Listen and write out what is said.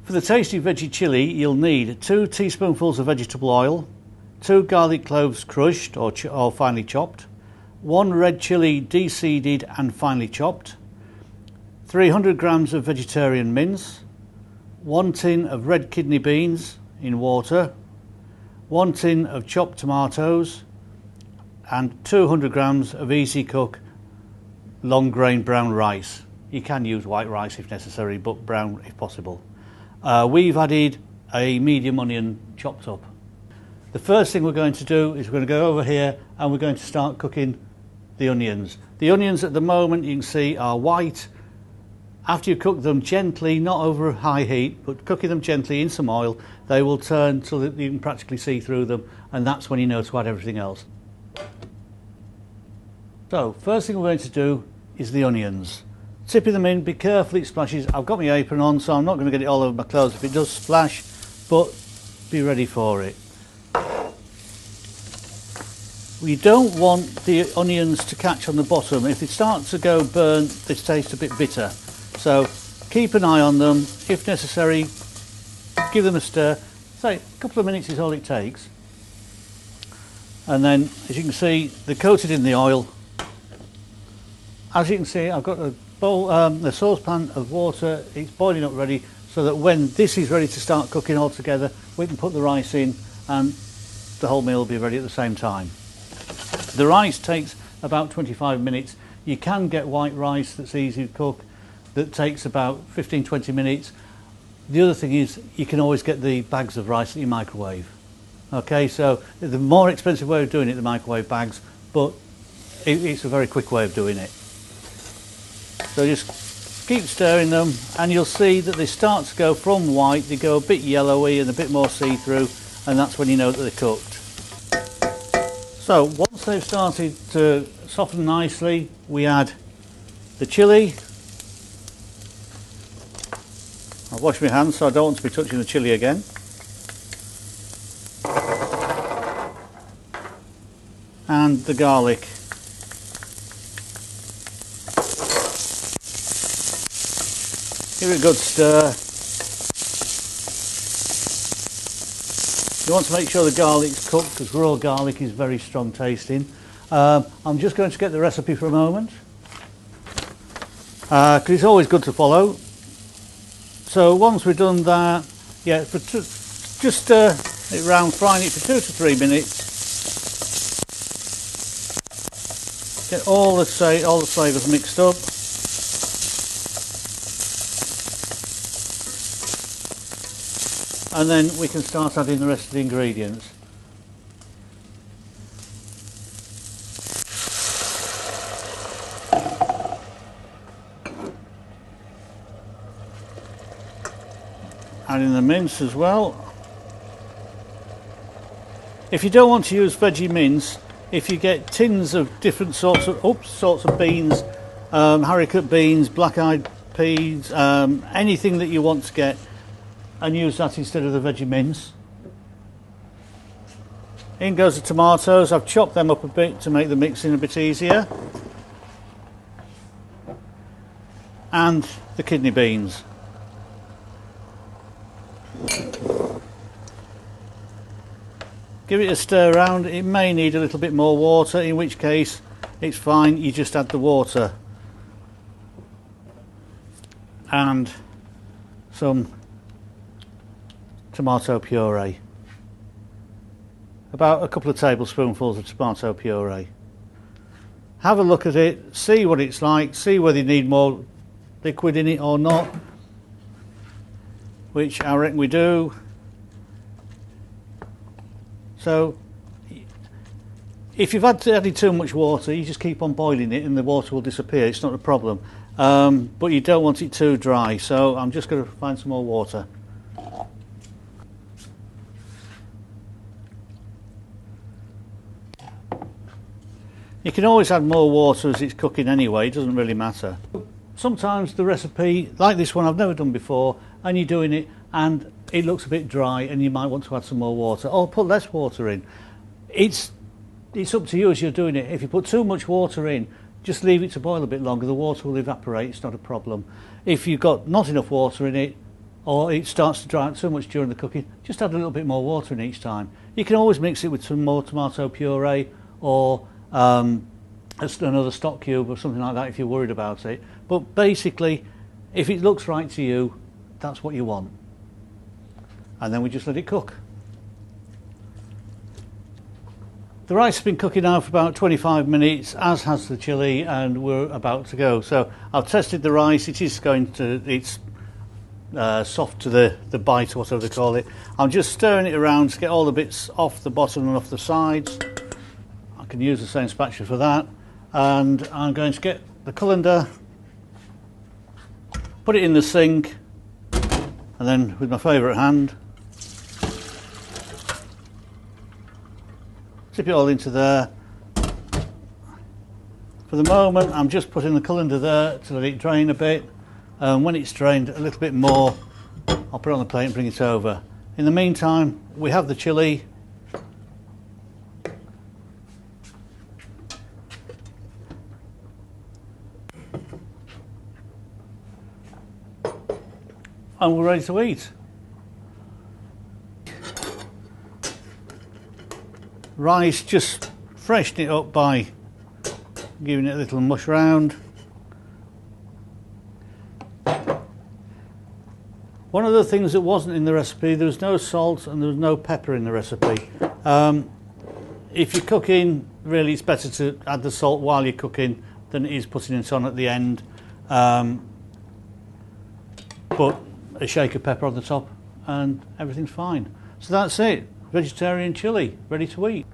For the tasty veggie chilli, you'll need 2 teaspoonfuls of vegetable oil, 2 garlic cloves crushed or finely chopped, 1 red chilli de-seeded and finely chopped, 300 grams of vegetarian mince, 1 tin of red kidney beans in water, 1 tin of chopped tomatoes, and 200 grams of easy cook long grain brown rice. You can use white rice if necessary, but brown if possible. We've added a medium onion chopped up. The first thing we're going to do is we're going to go over here and we're going to start cooking the onions. The onions at the moment, you can see, are white. After you cook them gently, not over high heat, but cooking them gently in some oil, they will turn so that you can practically see through them, and that's when you know to add everything else. So, first thing we're going to do is the onions. Tipping them in, be careful it splashes. I've got my apron on, so I'm not going to get it all over my clothes if it does splash, but be ready for it. We don't want the onions to catch on the bottom. If they start to go burnt, they taste a bit bitter. So keep an eye on them. If necessary, give them a stir. Say a couple of minutes is all it takes. And then, as you can see, they're coated in the oil. As you can see, I've got a bowl, a saucepan of water. It's boiling up ready, so that when this is ready to start cooking all together, we can put the rice in and the whole meal will be ready at the same time. The rice takes about 25 minutes. You can get white rice that's easy to cook that takes about 15-20 minutes. The other thing is you can always get the bags of rice that you microwave. Okay, so the more expensive way of doing it, the microwave bags, but it's a very quick way of doing it. So just keep stirring them and you'll see that they start to go from white, they go a bit yellowy and a bit more see-through, and that's when you know that they're cooked. So once they've started to soften nicely, we add the chilli. I've washed my hands so I don't want to be touching the chilli again. And the garlic. Give it a good stir. You want to make sure the garlic's cooked because raw garlic is very strong tasting. I'm just going to get the recipe for a moment because it's always good to follow. So once we've done that, yeah, just stir it round, frying it for 2 to 3 minutes. Get all the flavours mixed up. And then we can start adding the rest of the ingredients. Adding the mince as well. If you don't want to use veggie mince, if you get tins of different sorts of beans, haricot beans, black-eyed peas, anything that you want to get, and use that instead of the veggie mince. In goes the tomatoes. I've chopped them up a bit to make the mixing a bit easier. And the kidney beans. Give it a stir around. It may need a little bit more water, in which case it's fine, you just add the water. And some tomato puree. About a couple of tablespoonfuls of tomato puree. Have a look at it, see what it's like, see whether you need more liquid in it or not, which I reckon we do. So if you've added too much water, you just keep on boiling it and the water will disappear, it's not a problem. But you don't want it too dry, so I'm just going to find some more water. You can always add more water as it's cooking anyway, it doesn't really matter. Sometimes the recipe, like this one I've never done before, and you're doing it and it looks a bit dry and you might want to add some more water or put less water in. It's up to you as you're doing it. If you put too much water in, just leave it to boil a bit longer, the water will evaporate, it's not a problem. If you've got not enough water in it, or it starts to dry out so much during the cooking, just add a little bit more water in each time. You can always mix it with some more tomato puree or another stock cube or something like that if you're worried about it. But basically, if it looks right to you, that's what you want. And then we just let it cook. The rice has been cooking now for about 25 minutes, as has the chilli, and we're about to go. So I've tested the rice. It's soft to the bite, whatever they call it. I'm just stirring it around to get all the bits off the bottom and off the sides. I can use the same spatula for that. And I'm going to get the colander, put it in the sink, and then with my favourite hand, tip it all into there. For the moment, I'm just putting the colander there to let it drain a bit. When it's drained a little bit more, I'll put it on the plate and bring it over. In the meantime, we have the chilli. And we're ready to eat. Rice, just freshen it up by giving it a little mush round. One of the things that wasn't in the recipe, there was no salt and there was no pepper in the recipe. If you're cooking, really it's better to add the salt while you're cooking than it is putting it on at the end. But a shake of pepper on the top and everything's fine. So that's it, vegetarian chilli, ready to eat.